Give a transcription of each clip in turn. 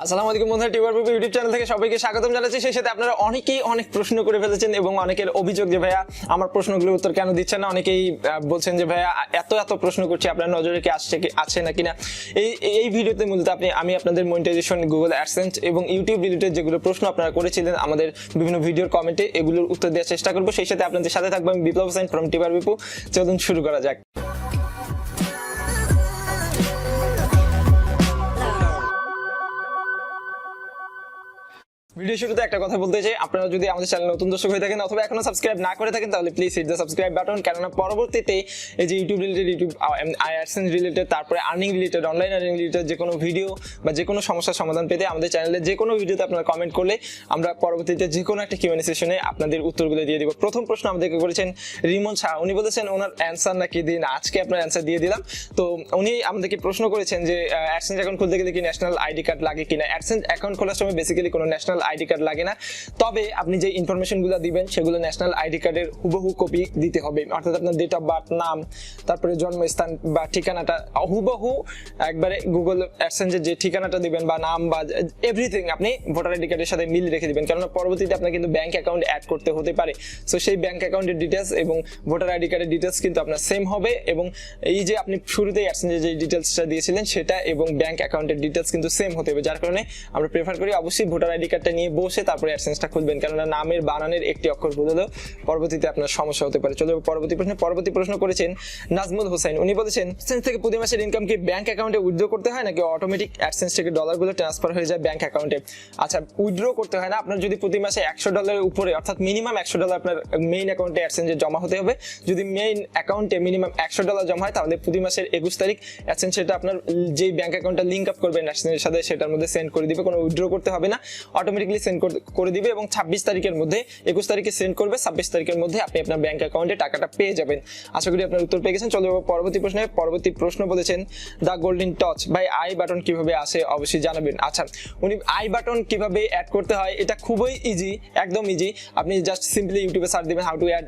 আসসালামু আলাইকুম বন্ধুরা, TUBER ইউটিউব চ্যানেল থেকে সবাইকে স্বাগতম জানাচ্ছি। সেই সাথে আপনারা অনেকেই অনেক প্রশ্ন করে ফেলেছেন এবং অনেকের অভিযোগ যে ভাইয়া আমার প্রশ্নগুলোর উত্তর কেন দিচ্ছেন না। অনেকেই বলছেন যে ভাইয়া এত প্রশ্ন করছি, আপনার নজরে কি আছে নাকি না। এই ভিডিওতে মূলত আমি আপনাদের মনিটাইজেশন, গুগল অ্যাডসেন্স এবং ইউটিউব রিলেটেড যেগুলো প্রশ্ন আপনারা করেছিলেন আমাদের বিভিন্ন ভিডিওর কমেন্টে, এগুলোর উত্তর দেওয়ার চেষ্টা করবো। সেই সাথে আপনাদের সাথে থাকবো আমি বিপ্লব হোসেন ফ্রম TUBER। চলুন শুরু করা যাক। ভিডিও শুরুতে একটা কথা বলতে চাই, আপনারা যদি আমাদের চ্যানেল নতুন দর্শক হয়ে থাকেন অথবা এখনো সাবস্ক্রাইব না করে থাকেন তাহলে please hit the subscribe button, কেননা পরবর্তীতে এই যে YouTube related, YouTube AdSense related, তারপরে earning related, online earning related যে কোনো ভিডিও বা যে কোনো সমস্যার সমাধান পেতে আমাদের চ্যানেলে যে কোনো ভিডিওতে আপনারা কমেন্ট করলে আমরা পরবর্তীতে যে কোনো একটা কিউএনএ সেশনে আপনাদের উত্তরগুলো দিয়ে দিব। প্রথম প্রশ্ন আমাদেরকে করেছেন রিমন শাহ, উনি বলেছেন ওনার অ্যান্সার নাকি দিন, আজকে আপনার অ্যান্সার দিয়ে দিলাম। তো উনি আমাদেরকে প্রশ্ন করেছেন যে অ্যাডসেন্স অ্যাকাউন্ট খুলতে গেলে কি ন্যাশনাল আইডি কার্ড লাগে কিনা। অ্যাডসেন্স অ্যাকাউন্ট খোলার সময় বেসিক্যালি কোনো ন্যাশনাল আইডি কার্ড লাগে না, তবে আপনি যে ইনফরমেশনগুলো দিবেন সেগুলো ন্যাশনাল আইডি কার্ডের হুবহু কপি দিতে হবে। অর্থাৎ আপনার ডেট অফ বার্থ, নাম, তারপরে জন্মস্থান বা ঠিকানাটা হুবহু একবারে গুগল অ্যাডসেন্সের যে ঠিকানাটা দিবেন বা নাম বা এভরিথিং আপনি ভোটার আইডি কার্ডের সাথে মিল রেখে দিবেন, কারণ পরবর্তীতে আপনার কিন্তু ব্যাংক অ্যাকাউন্ট অ্যাড করতে হতে পারে। সো সেই ব্যাংক অ্যাকাউন্টের ডিটেলস এবং ভোটার আইডি কার্ডের ডিটেলস কিন্তু আপনার সেম হবে, এবং এই যে আপনি শুরুতেই অ্যাডসেন্সের যে ডিটেলসটা দিয়েছিলেন সেটা এবং ব্যাংক অ্যাকাউন্টের ডিটেলস কিন্তু সেম হতে হবে। যার কারণে আমরা প্রেফার করি অবশ্যই ভোটার আইডি কার্ডটা নিয়ে বসে তারপরে অ্যাডসেন্সটা খুলবেন, কেননা নামের বানানের একটি অক্ষর ভুল হলেও পরবর্তীতে আপনার সমস্যা হতে পারে। চলো পরবর্তী প্রশ্ন করেছেন নাজমুল হোসেন, উনি বলেছেন অ্যাডসেন্স থেকে প্রতি মাসের ইনকাম কি ব্যাংক অ্যাকাউন্টে উইথড্র করতে হয় নাকি অটোমেটিক অ্যাডসেন্স থেকে ডলারগুলো ট্রান্সফার হয়ে যায় ব্যাংক অ্যাকাউন্টে। আচ্ছা, উইথড্র করতে হয় না, আপনার যদি প্রতি মাসে $100 উপরে অর্থাৎ মিনিমাম $100 আপনার মেইন অ্যাকাউন্টে অ্যাডসেন্সে জমা হতে হবে। যদি মেইন অ্যাকাউন্টে মিনিমাম $100 জমা হয় তাহলে প্রতি মাসের 21 তারিখ অ্যাডসেন্স সেটা আপনার যেই ব্যাংক অ্যাকাউন্টটা লিঙ্ক আপ করবেন অ্যাডসেন্সের সাথে সেটার মধ্যে সেন্ড করে দিবে, কোনো উইথড্র করতে হবে না, অটোমেটিকলি সেন্ড করে দিবে এবং 26 তারিখের মধ্যে 21 তারিখে সেন্ড করবে, 26 তারিখের মধ্যে আপনি আপনার ব্যাংক অ্যাকাউন্টে টাকাটা পেয়ে যাবেন। আশা করি আপনার উত্তর পেয়ে গেছেন। চলো পরবর্তী প্রশ্ন বলেছেন দ্য গোল্ডেন টচ, ভাই আই বাটন কিভাবে আসে অবশ্যই জানাবেন। আচ্ছা, উনি আই বাটন কিভাবে অ্যাড করতে হয় এটা খুবই ইজি, একদম ইজি। আপনি জাস্ট সিম্পলি ইউটিউবে সার্চ দিবেন how to add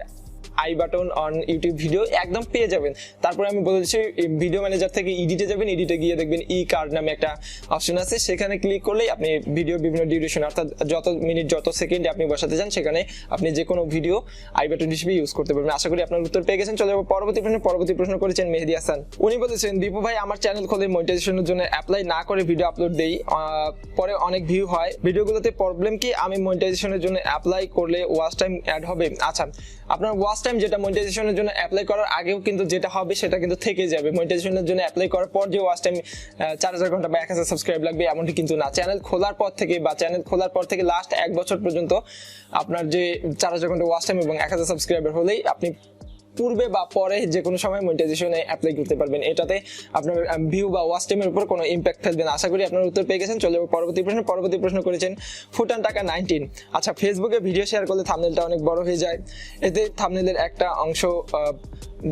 I button on YouTube video, একদম পেয়ে যাবেন। তারপরে আমি বলে দিচ্ছি ভিডিও ম্যানেজার থেকে এডিটে যাবেন, এডিটে গিয়ে দেখবেন ই কার্ড নামে একটা অপশন আছে, সেখানে ক্লিক করলেই আপনি ভিডিও বিভিন্ন ডিউরেশন অর্থাৎ যত মিনিট যত সেকেন্ডে আপনি বসাতে চান সেখানে আপনি যে কোনো ভিডিও আই বাটন হিসেবে ইউজ করতে পারবেন। আশা করি আপনার উত্তর পেয়ে গেছেন। চলে যাবো পরবর্তী প্রশ্ন করেছেন মেহেদি হাসান, উনি বলেছেন দীপু ভাই আমার চ্যানেল খোলে মনিটাইজেশনের জন্য অ্যাপ্লাই না করে ভিডিও আপলোড দেই, পরে অনেক ভিউ হয়, ভিডিওগুলোতে প্রবলেম কি, আমি মনিটাইজেশনের জন্য অ্যাপ্লাই করলে ওয়াচ টাইম অ্যাড হবে। আচ্ছা, আপনার ওয়াচ টাইম যেটা মনিটাইজেশনের জন্য অ্যাপ্লাই করার আগেও কিন্তু যেটা হবে সেটা কিন্তু থেকে যাবে। মনিটাইজেশনের জন্য অ্যাপ্লাই করার পর যে ওয়াচ টাইম 4000 ঘন্টা বা 1000 সাবস্ক্রাইব লাগবে এমনটি কিন্তু না। চ্যানেল খোলার পর থেকে লাস্ট 1 বছর পর্যন্ত আপনার যে 4000 ঘন্টা ওয়াচ টাইম এবং 1000 সাবস্ক্রাইবার হলেই আপনি পূর্বে বা পরে যে কোনো সময় মনিটাইজেশনে অ্যাপ্লাই করতে পারবেন। এটাতে আপনার ভিউ বা ওয়াচ টাইমের উপর কোনো ইম্প্যাক্ট ফেলবে না। আশা করি আপনার উত্তর পেয়ে গেছেন। চলে পরবর্তী প্রশ্ন করেছেন ফুটান টাকা 19। আচ্ছা, ফেসবুকে ভিডিও শেয়ার করলে থাম্বনেলটা অনেক বড় হয়ে যায়, এতে থাম্বনেলের একটা অংশ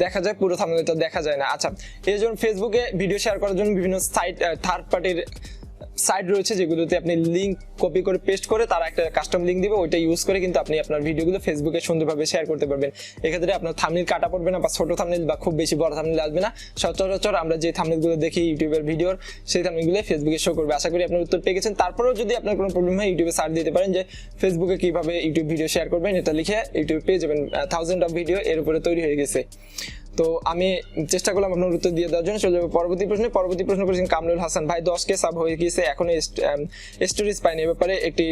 দেখা যায়, পুরো থাম্বনেলটা দেখা যায় না। আচ্ছা, এই জন্য ফেসবুকে ভিডিও শেয়ার করার জন্য বিভিন্ন থার্ড পার্টির সাইট রয়েছে যেগুলোতে আপনি লিঙ্ক কপি করে পেস্ট করে তারা একটা কাস্টম লিঙ্ক দিবে, ওইটা ইউজ করে কিন্তু আপনি আপনার ভিডিওগুলো ফেসবুকে সুন্দরভাবে শেয়ার করতে পারবেন। এক্ষেত্রে আপনার থাম্বনেল কাটা পড়বে না বা ছোট থাম্বনেল বা খুব বেশি বড় থাম্বনেল আসবে না। সচরাচর আমরা যে থাম্বনেলগুলো দেখি ইউটিউবের ভিডিওর সেই থাম্বনেলগুলো ফেসবুকে শো করবে। আশা করি আপনার উত্তর পেয়ে গেছেন। তারপরেও যদি আপনার কোনো প্রবলেম হয় ইউটিউবে সার্চ দিতে পারেন যে ফেসবুকে কিভাবে ইউটিউব ভিডিও শেয়ার করবেন, এটা লিখে ইউটিউবে পেয়ে যাবেন। 1000 অফ ভিডিও এর উপরে তৈরি হয়ে গেছে। তো আমি চেষ্টা করলাম আপনার উত্তর দিয়ে দেওয়ার জন্য। চলে যাবো পরবর্তী প্রশ্ন করেছেন কামরুল হাসান, ভাই 10K সাব হয়ে গিয়েছে এখনো স্টোরেজ পাইনি, এ ব্যাপারে একটি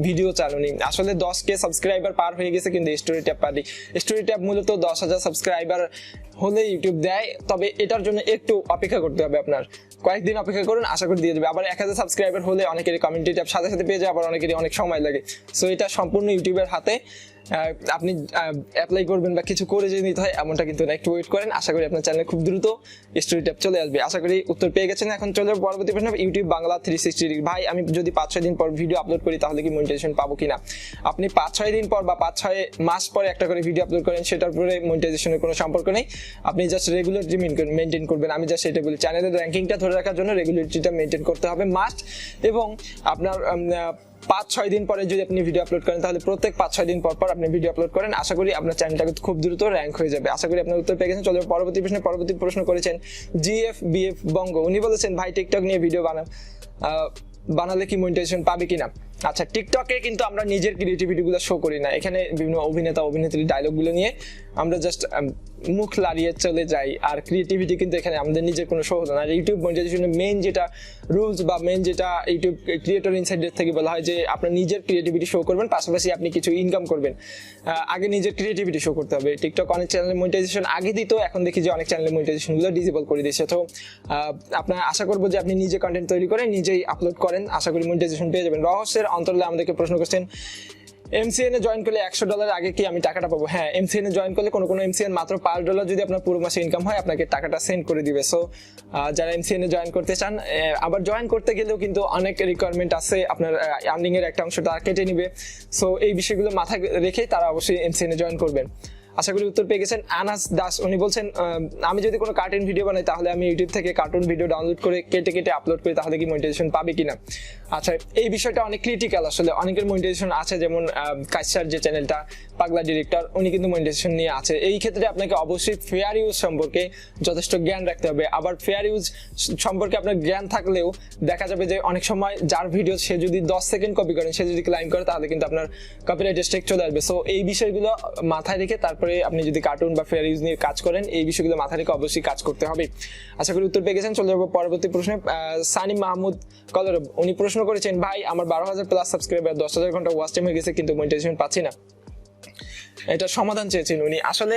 ভিডিও চালুনি। আসলে 10K সাবস্ক্রাইবার পার হয়ে গেছে কিন্তু স্টোরি ট্যাব পারি। স্টোরি ট্যাব মূলত 10,000 সাবস্ক্রাইবার হলে ইউটিউব দেয়, তবে এটার জন্য একটু অপেক্ষা করতে হবে, আপনার কয়েকদিন অপেক্ষা করুন, আশা করি দিয়ে দেবে। আবার 1000 সাবস্ক্রাইবার হলে অনেকেরই কমিউনিটি ট্যাব সাথে সাথে পেয়ে যায়, আবার অনেকেরই অনেক সময় লাগে। সো এটা সম্পূর্ণ ইউটিউবের হাতে, আপনি অ্যাপ্লাই করবেন বা কিছু করে যদি নিতে হয় এমনটা কিন্তু না, একটু ওয়েট করেন। আশা করি আপনার চ্যানেলে খুব দ্রুত স্টোরি ট্যাব চলে আসবে। আশা করি উত্তর পেয়ে গেছেন। এখন চলে যাবো পরবর্তী প্রশ্ন, ইউটিউব বাংলা 360 ডিগ্রি, ভাই আমি যদি 5-6 দিন পর ভিডিও আপলোড করি তাহলে কি মনিটাইজেশন পাবো কিনা। আপনি 5-6 দিন পর বা 5-6 মাস পরে একটা করে ভিডিও আপলোড করেন, সেটার উপরে মনিটাইজেশনের কোনো সম্পর্ক নেই। আপনি জাস্ট রেগুলারিটি মেনটেন করবেন। আমি জাস্ট সেটা বলি, চ্যানেলের র্যাঙ্কিংটা ধরে রাখার জন্য রেগুলারিটিটা মেনটেন করতে হবে মাস্ট। এবং আপনার 5-6 দিন পরে যদি আপনি ভিডিও আপলোড করেন তাহলে প্রত্যেক 5-6 দিন পর আপনি ভিডিও আপলোড করেন, আশা করি আপনার চ্যানেলটা খুব দ্রুত র্যাঙ্ক হয়ে যাবে। আশা করি আপনার উত্তর পেয়ে গেছেন। চলো পরবর্তী প্রশ্ন করেছেন GFBF বঙ্গ, উনি বলেছেন ভাই টিকটক নিয়ে ভিডিও বানান, বানালে কি মনিটাইজেশন পাবে কিনা। আচ্ছা, টিকটকে কিন্তু আমরা নিজের ক্রিয়েটিভিটি গুলো শো করি না, এখানে বিভিন্ন অভিনেতা অভিনেত্রী ডায়লগ গুলো নিয়ে আমরা জাস্ট মুখ লাড়িয়ে চলে যাই, আর ক্রিয়েটিভিটি কিন্তু এখানে আমাদের নিজের কোনো শো হতো না। আর ইউটিউব মনিটাইজেশনের মেইন যেটা রুলস বা মেইন যেটা ইউটিউব ক্রিয়েটর ইনসাইডের থেকে বলা হয় যে আপনার নিজের ক্রিয়েটিভিটি শো করবেন, পাশাপাশি আপনি কিছু ইনকাম করবেন। আগে নিজের ক্রিয়েটিভিটি শো করতে হবে। টিকটক অনেক চ্যানেলের মনিটাইজেশন আগে দিত, এখন দেখি যে অনেক চ্যানেলের মনিটাইজেশন গুলো ডিসেবল করে দিয়েছে। তো আপনার আশা করবো যে আপনি নিজে কন্টেন্ট তৈরি করে নিজেই আপলোড করেন, আশা করি মনিটাইজেশন পেয়ে যাবেন। রহস্যের অন্তরালে আমাদেরকে প্রশ্ন করছেন, MCN এ জয়েন করলে $100 আগে কি আমি টাকাটা পাবো? হ্যাঁ, MCN এ জয়েন করলে কোনো MCN মাত্র $5 যদি আপনার পুরো মাসে ইনকাম হয় আপনাকে টাকাটা সেন্ড করে দিবে। সো যারা MCN এ জয়েন করতে চান, আবার জয়েন করতে গেলেও কিন্তু অনেক রিকোয়ারমেন্ট আছে, আপনার আর্নিং এর একটা অংশটা কেটে নিবে। সো এই বিষয়গুলো মাথায় রেখে তারা অবশ্যই MCN এ জয়েন করবেন। আশা করি উত্তর পেয়ে গেছেন। আনাস দাস উনি বলছেন, আমি যদি কোনো কার্টুন ভিডিও বানাই তাহলে আমি ইউটিউব থেকে কার্টুন ভিডিও ডাউনলোড করে কেটে কেটে আপলোড করি, তাহলে কি মনিটাইজেশন পাবে কিনা? আচ্ছা, এই বিষয়টা অনেক ক্রিটিক্যাল আসলে। অনেকের মনিটাইজেশন আছে, যেমন কাইসার যে চ্যানেলটা পাগলা ডিরেক্টর, উনি কিন্তু মনিটাইজেশন নিয়ে আছে। এই ক্ষেত্রে আপনাকে অবশ্যই ফেয়ার ইউজ সম্পর্কে যথেষ্ট জ্ঞান রাখতে হবে। আবার ফেয়ার ইউজ সম্পর্কে আপনার জ্ঞান থাকলেও দেখা যাবে যে অনেক সময় যার ভিডিও সে যদি 10 সেকেন্ড কপি করেন, সে যদি ক্লাইম করে তাহলে কিন্তু আপনার কপিরাইট স্ট্রাইক চলে আসবে। সো এই বিষয়গুলো মাথায় রেখে তারপরে আপনি যদি কার্টুন বা ফেয়ার ইউজ নিয়ে কাজ করেন, এই বিষয়গুলো মাথায় রেখে অবশ্যই কাজ করতে হবে। আশা করি উত্তর পেয়ে গেছেন। চলে যাবো পরবর্তী প্রশ্নে। সানি মাহমুদ কলরব উনি প্রশ্ন করেছেন, ভাই আমার 12,000 প্লাস সাবস্ক্রাইবার, 10,000 ঘন্টা ওয়াচ টাইম হয়ে গেছে কিন্তু মনিটাইজেশন পাচ্ছি না। এটা সমাধান চেয়েছেন উনি। আসলে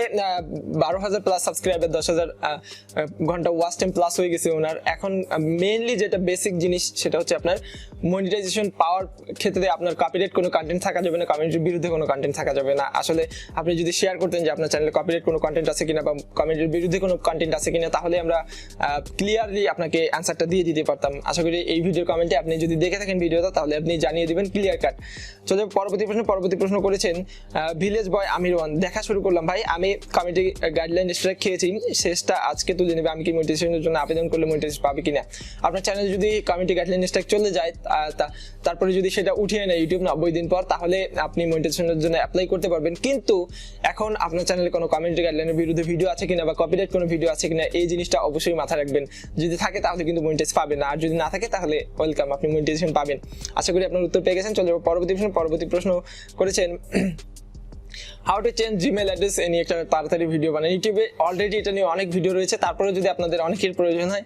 12,000 প্লাস সাবস্ক্রাইবার, 10,000 ঘন্টা ওয়াচ টাইম প্লাস হয়ে গেছে ওনার। এখন মেইনলি যেটা বেসিক জিনিস সেটা হচ্ছে আপনার মনিটাইজেশন পাওয়ার ক্ষেত্রে আপনার কপিরাইট কোনো কন্টেন্ট থাকা যাবে না, কমিউনিটির বিরুদ্ধে কোনো কন্টেন্ট থাকা যাবে না। আসলে আপনি যদি শেয়ার করতেন যে আপনার চ্যানেলে কপিরাইট কোনো কন্টেন্ট আছে কিনা বা কমিউনিটির বিরুদ্ধে কোনো কন্টেন্ট আছে কিনা, তাহলে আমরা ক্লিয়ারলি আপনাকে অ্যান্সারটা দিয়ে দিতে পারতাম। আশা করি এই ভিডিওর কমেন্টে আপনি যদি দেখে থাকেন ভিডিওটা, তাহলে আপনি জানিয়ে দিবেন ক্লিয়ার কাট। চলে পরবর্তী প্রশ্ন করেছেন ভিলেজ বয় আমির ওয়ান। দেখা শুরু করলাম ভাই, আমি কমিটি গাইডলাইন স্ট্রাইক খেয়েছি, শেষটা আজকে তুলে নেবে, আমি কি মনিটাইজেশনের জন্য আবেদন করলে মনিটাইজেশন পাবে কিনা? আপনার চ্যানেলে যদি কমিটি গাইডলাইন স্ট্রাইক চলে যায়, তারপরে যদি সেটা উঠিয়ে নেয় ইউটিউব 90 দিন পর, তাহলে আপনি মনিটাইজেশনের জন্য অ্যাপ্লাই করতে পারবেন। কিন্তু এখন আপনার চ্যানেলে কোনো কমিউনিটি গাইডলাইনের বিরুদ্ধে ভিডিও আছে কিনা বা কপিরাইট কোনো ভিডিও আছে কিনা, এই জিনিসটা অবশ্যই মাথায় রাখবেন। যদি থাকে তাহলে কিন্তু মনিটাইজ পাবেন না, আর যদি না থাকে তাহলে ওয়েলকাম, আপনি মনিটাইজেশন পাবেন। আশা করি আপনার উত্তর পেয়ে গেছেন। চলে পরবর্তী প্রশ্ন করেছেন, how to change Gmail address, এ নিয়ে একটা তাড়াতাড়ি ভিডিও বানাই। ইউটিউবে অলরেডি এটা নিয়ে অনেক ভিডিও রয়েছে, তারপরে যদি আপনাদের অনেকের প্রয়োজন হয়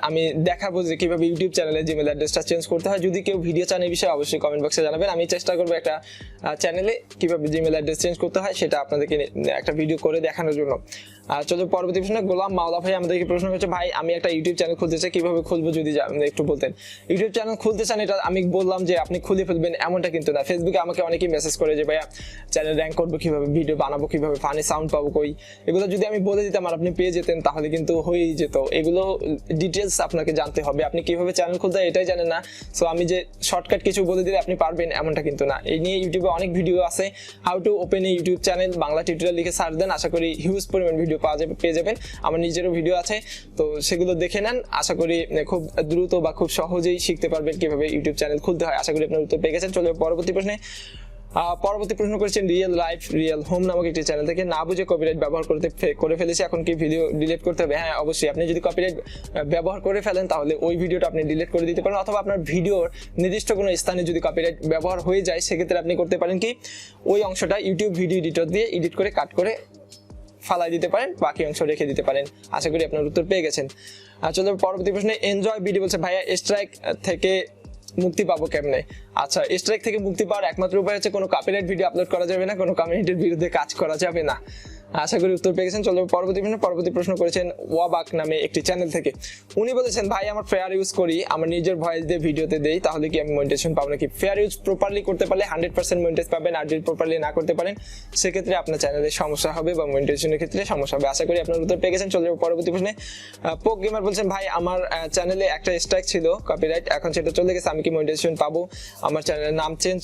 আমি দেখাবো যে কিভাবে ইউটিউব চ্যানেলে জিমেল অ্যাড্রেসটা চেঞ্জ করতে হয়। যদি কেউ ভিডিও চান এই বিষয়ে অবশ্যই কমেন্ট বক্সে জানাবেন, আমি চেষ্টা করবো একটা চ্যানেলে কিভাবে জিমেল অ্যাড্রেস চেঞ্জ করতে হয় সেটা আপনাদেরকে একটা ভিডিও করে দেখানোর জন্য। চলো পরবর্তী প্রশ্ন, গোলাম মাওলা ভাই আমাদেরকে প্রশ্ন করছে, ভাই আমি একটা ইউটিউব চ্যানেল খুলতে চাই, কিভাবে খুলবো যদি একটু বলতেন। ইউটিউব চ্যানেল খুলতে চান, এটা আমি বললাম যে আপনি খুলে ফেলবেন এমনটা কিন্তু না। ফেসবুকে আমাকে অনেকেই মেসেজ করে যে ভাইয়া চ্যানেল র্যাঙ্ক করবো কিভাবে, ভিডিও বানাবো কিভাবে, ফানি সাউন্ড পাবো কই, এগুলো যদি আমি বলে দিতাম আর আপনি পেয়ে যেতেন তাহলে কিন্তু হয়েই যেত। এগুলো ডিটেলস আপনাকে জানতে হবে, আপনি কিভাবে চ্যানেল খুলতে হয় এটাই জানেন না। সো আমি যে শর্টকাট কিছু বলে দিলে আপনি পারবেন এমনটা কিন্তু না। এই নিয়ে ইউটিউবে অনেক ভিডিও আছে, how to open A YouTube channel, Bangla tutorial লিখে সার্চ দেন, আশা করি হিউজ পরিমাণ ভিডিও পেয়ে যাবেন। আমার নিজেরও ভিডিও আছে, তো সেগুলো দেখে নেন। আশা করি খুব দ্রুত বা খুব সহজেই শিখতে পারবেন কিভাবে ইউটিউব চ্যানেল খুলতে হয়। আশা করি আপনার উত্তর পেয়ে গেছেন। চলো পরবর্তী প্রশ্ন করেছেন রিয়েল লাইফ রিয়েল হোম নামক একটি চ্যানেল থেকে, না বুঝে কপিরাইট ব্যবহার করে ফেলেছি, এখন কি ভিডিও ডিলিট করতে হবে? হ্যাঁ অবশ্যই, আপনি যদি কপিরাইট ব্যবহার করে ফেলেন তাহলে ওই ভিডিওটা আপনি ডিলিট করে দিতে পারেন, অথবা আপনার ভিডিওর নির্দিষ্ট কোনো স্থানে যদি কপিরাইট ব্যবহার হয়ে যায় সেক্ষেত্রে আপনি করতে পারেন কি, ওই অংশটা ইউটিউব ভিডিও এডিটর দিয়ে এডিট করে কাট করে ফালাই দিতে পারেন, বাকি অংশ রেখে দিতে পারেন। আশা করি আপনার উত্তর পেয়ে গেছেন। চলো পরবর্তী প্রশ্নে এনজয় ভিডিও বলছে, ভাইয়া স্ট্রাইক থেকে মুক্তি পাবো কেমনে? আচ্ছা, স্ট্রাইক থেকে মুক্তি পাওয়ার একমাত্র উপায় হচ্ছে কোনো কপিরাইট ভিডিও আপলোড করা যাবে না, কোনো কমিউনিটির বিরুদ্ধে কাজ করা যাবে না। আশা করি উত্তর পেয়ে গেছেন। চলো পরবর্তী প্রশ্ন করেছেন ওয়াবাক নামে একটি চ্যানেল থেকে। উনি বলেছেন, ভাই আমার ফেয়ার ইউজ করি, আমার নিজের ভয়েস দিয়ে ভিডিওতে দেই, তাহলে কি আমি মনিটাইজেশন পাবো নাকি? ফেয়ার ইউজ প্রপারলি করতে পারলে 100% মনিটাইজ পাবেন, আর যদি প্রপারলি না করতে পারেন সেক্ষেত্রে আপনার চ্যানেলে সমস্যা হবে বা মনিটাইজেশনের ক্ষেত্রে সমস্যা হবে। আশা করি আপনার উত্তর পেয়ে গেছেন। চলে পরবর্তী প্রশ্নে পোক গেমার বলছেন, ভাই আমার চ্যানেলে একটা স্ট্রাইক ছিল কপিরাইট, এখন সেটা চলে গেছে, আমি কি মনিটাইজেশন পাবো? আমার চ্যানেলের নাম চেঞ্জ,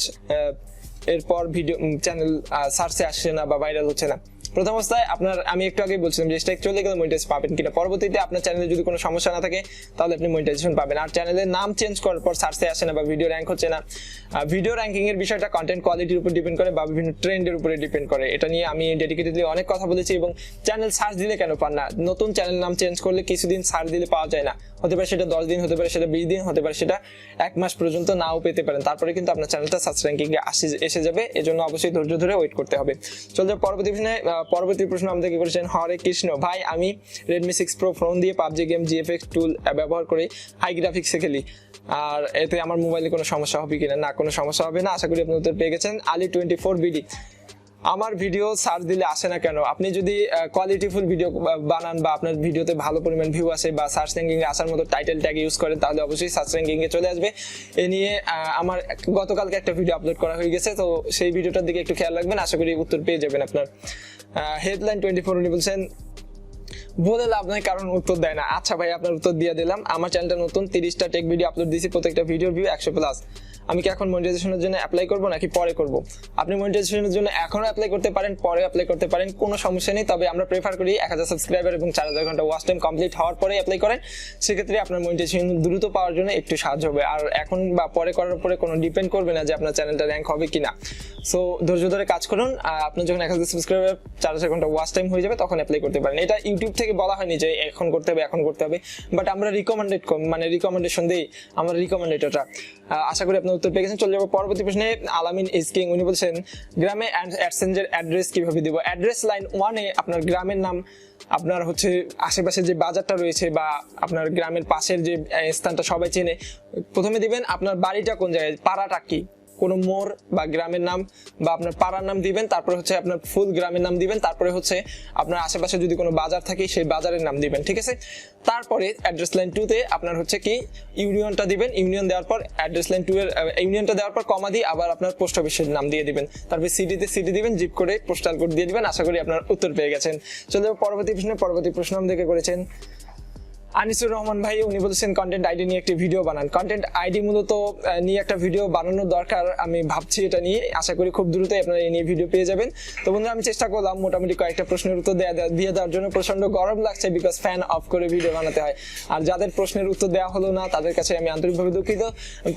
এরপর ভিডিও চ্যানেল সার্চে আসছে না বা ভাইরাল হচ্ছে না। প্রথম অবস্থায় আপনার আমি একটু আগেই বলছিলাম যে স্ট্রাইক চলে গেলে মনিটাইজ পাবেন কিনা। পরবর্তীতে আপনার চ্যানেলে যদি কোনো সমস্যা না থাকে তাহলে আপনি মনিটাইজেশন পাবেন। আর চ্যানেলের নাম চেঞ্জ করার পর সার্চে আসে না বা ভিডিও র্যাঙ্ক হচ্ছে না, ভিডিও র্যাঙ্কিং এর বিষয়টা কন্টেন্ট কোয়ালিটির উপর ডিপেন্ড করে বা বিভিন্ন ট্রেন্ডের উপরে ডিপেন্ড করে। এটা নিয়ে আমি ডেডিকেটেডলি অনেক কথা বলেছি, এবং চ্যানেল সার্চ দিলে কেন পান না, নতুন চ্যানেল নাম চেঞ্জ করলে কিছুদিন সার্চ দিলে পাওয়া যায় না, হতে পারে সেটা 10 দিন, হতে পারে সেটা 20 দিন, হতে পারে সেটা 1 মাস পর্যন্ত নাও পেতে পারেন। তারপরে কিন্তু আপনার চ্যানেলটা সার্চ র্যাঙ্কিং এ এসে যাবে, এজন্য অবশ্যই ধৈর্য ধরে ওয়েট করতে হবে। চল যাও পরবর্তী প্রশ্ন আমাদেরকে করেছেন হরে কৃষ্ণ ভাই, আমি Redmi 6 Pro ফোন দিয়ে পাবজি গেম GFX টুল ব্যবহার করে হাই গ্রাফিক্সে খেলি, আর এতে আমার মোবাইলে কোনো সমস্যা হবে কিনা? না, কোনো সমস্যা হবে না, আশা করি আপনি উত্তর পেয়ে গেছেন। আলী 24 বিডি, আমার ভিডিও সার্চ দিলে আসে না কেন? আপনি যদি কোয়ালিটিফুল ভিডিও বানান বা আপনার ভিডিওতে ভালো পরিমাণ ভিউ আসে বা সার্চ র্যাঙ্কিং এ আসার মতো টাইটেল ট্যাগ ইউজ করেন, তাহলে অবশ্যই সার্চ র্যাঙ্কিং এ চলে আসবে। এ নিয়ে আমার গতকালকে একটা ভিডিও আপলোড করা হয়ে গেছে, তো সেই ভিডিওটার দিকে একটু খেয়াল রাখবেন, আশা করি উত্তর পেয়ে যাবেন আপনার। হেডলাইন 24 উনি বলছেন বলে লাভ নাই কারণ উত্তর দেয় না। আচ্ছা ভাই, আপনার উত্তর দিয়ে দিলাম। আমার চ্যানেলটা নতুন, 30টা টেক ভিডিও আপলোড দিয়েছি, প্রত্যেকটা ভিডিওর ভিউ 100+। আমি কি এখন মনিটাইজেশনের জন্য অ্যাপ্লাই করব নাকি পরে করব? আপনি মনিটাইজেশনের জন্য এখনো অ্যাপ্লাই করতে পারেন, পরে অ্যাপ্লাই করতে পারেন, কোনো সমস্যা নেই। তবে আমরা প্রেফার করি 1000 সাবস্ক্রাইবার এবং 4000 ঘন্টা ওয়াচ টাইম কমপ্লিট হওয়ার পরে অ্যাপ্লাই করেন, সেক্ষেত্রে আপনার মনিটাইজেশন দ্রুত পাওয়ার জন্য একটু সাহায্য হবে। আর এখন বা পরে করার পরে কোনো ডিপেন্ড করবে না যে আপনার চ্যানেলটা র্যাঙ্ক হবে কিনা। সো ধৈর্য ধরে কাজ করুন, আপনার যখন 1000 সাবস্ক্রাইবার 4000 ঘন্টা ওয়াচ টাইম হয়ে যাবে তখন অ্যাপ্লাই করতে পারেন। এটা ইউটিউব থেকে বলা হয়নি যে এখন করতে হবে, বাট আমরা রিকমেন্ডেশন দিই, আমরা রিকমেন্ডেটরটা। আশা করি আপনার উত্তর পেয়ে গেছেন। চলে যাবো পরবর্তী প্রশ্নে। আলামিন ইজ কিং উনি বলছেন গ্রামে অ্যাডসেন্সের অ্যাড্রেস কিভাবে দিব? অ্যাড্রেস লাইন 1-এ আপনার গ্রামের নাম, আপনার হচ্ছে আশেপাশে যে বাজারটা রয়েছে বা আপনার গ্রামের পাশের যে স্থানটা সবাই চেনে, প্রথমে দিবেন আপনার বাড়িটা কোন জায়গায়, পাড়াটা কি, কোনো মোড় বা গ্রামের নাম বা আপনার পাড়ার নাম দিবেন, তারপরে হচ্ছে আপনার ফুল গ্রামের নাম দিবেন, তারপরে হচ্ছে আপনার আশেপাশে যদি কোনো বাজার থাকে সেই বাজারের নাম দিবেন, ঠিক আছে? তারপরে অ্যাড্রেস লাইন 2-তে আপনার হচ্ছে কি ইউনিয়নটা দিবেন, ইউনিয়ন দেওয়ার পর অ্যাড্রেস লাইন 2 এর ইউনিয়নটা দেওয়ার পর কমা দিয়ে আবার আপনার পোস্ট অফিসের নাম দিয়ে দিবেন, তারপরে সিটিতে সিটি দিবেন, জিপ করে পোস্টাল কোড দিয়ে দিবেন। আশা করি আপনার উত্তর পেয়ে গেছেন। চলে যাবো পরবর্তী প্রশ্ন আমাদেরকে করেছেন আনিসুর রহমান ভাই, উনি বলছেন কন্টেন্ট আইডি নিয়ে একটি ভিডিও বানান। কন্টেন্ট আইডি মূলত নিয়ে একটা ভিডিও বানানোর দরকার, আমি ভাবছি এটা নিয়ে, আশা করি খুব দ্রুতই আপনারা এই নিয়ে ভিডিও পেয়ে যাবেন। তো বন্ধুরা, আমি চেষ্টা করলাম মোটামুটি কয়েকটা প্রশ্নের উত্তর দিয়ে দেওয়ার জন্য। প্রচন্ড গরম লাগছে বিকজ ফ্যান অফ করে ভিডিও বানাতে হয়, আর যাদের প্রশ্নের উত্তর দেওয়া হলো না তাদের কাছে আমি আন্তরিকভাবে দুঃখিত।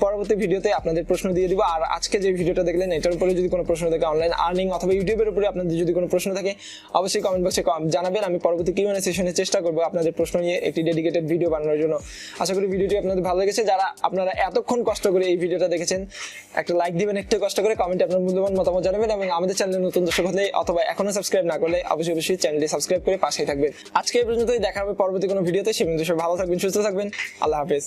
পরবর্তী ভিডিওতে আপনাদের প্রশ্ন দিয়ে দিব। আর আজকে যে ভিডিওটা দেখলেন এটার উপরে যদি কোনো প্রশ্ন থাকে, অনলাইন আর্নিং অথবা ইউটিউবের উপরে আপনাদের যদি কোনো প্রশ্ন থাকে, অবশ্যই কমেন্ট বক্সে জানাবেন। আমি পরবর্তী কিউএনএ সেশনে চেষ্টা করবো আপনাদের প্রশ্ন নিয়ে একটি ডেডিকেটেড ভিডিও বানানোর জন্য। আশা করি ভিডিওটি আপনাদের ভালো লেগেছে। যারা আপনারা এতক্ষণ কষ্ট করে এই ভিডিওটা দেখেছেন, একটা লাইক দিবেন, একটু কষ্ট করে কমেন্টে আপনার মূল্যবান মতামত জানাবেন, এবং আমাদের চ্যানেলে নতুন দর্শক হলে অথবা এখনো সাবস্ক্রাইব না করলে অবশ্যই চ্যানেলটি সাবস্ক্রাইব করে পাশেই থাকবেন। আজকে এই পর্যন্তই, দেখা হবে পরবর্তী কোনো ভিডিওতে। সে পর্যন্ত সবাই ভালো থাকবেন, সুস্থ থাকবেন। আল্লাহ হাফেজ।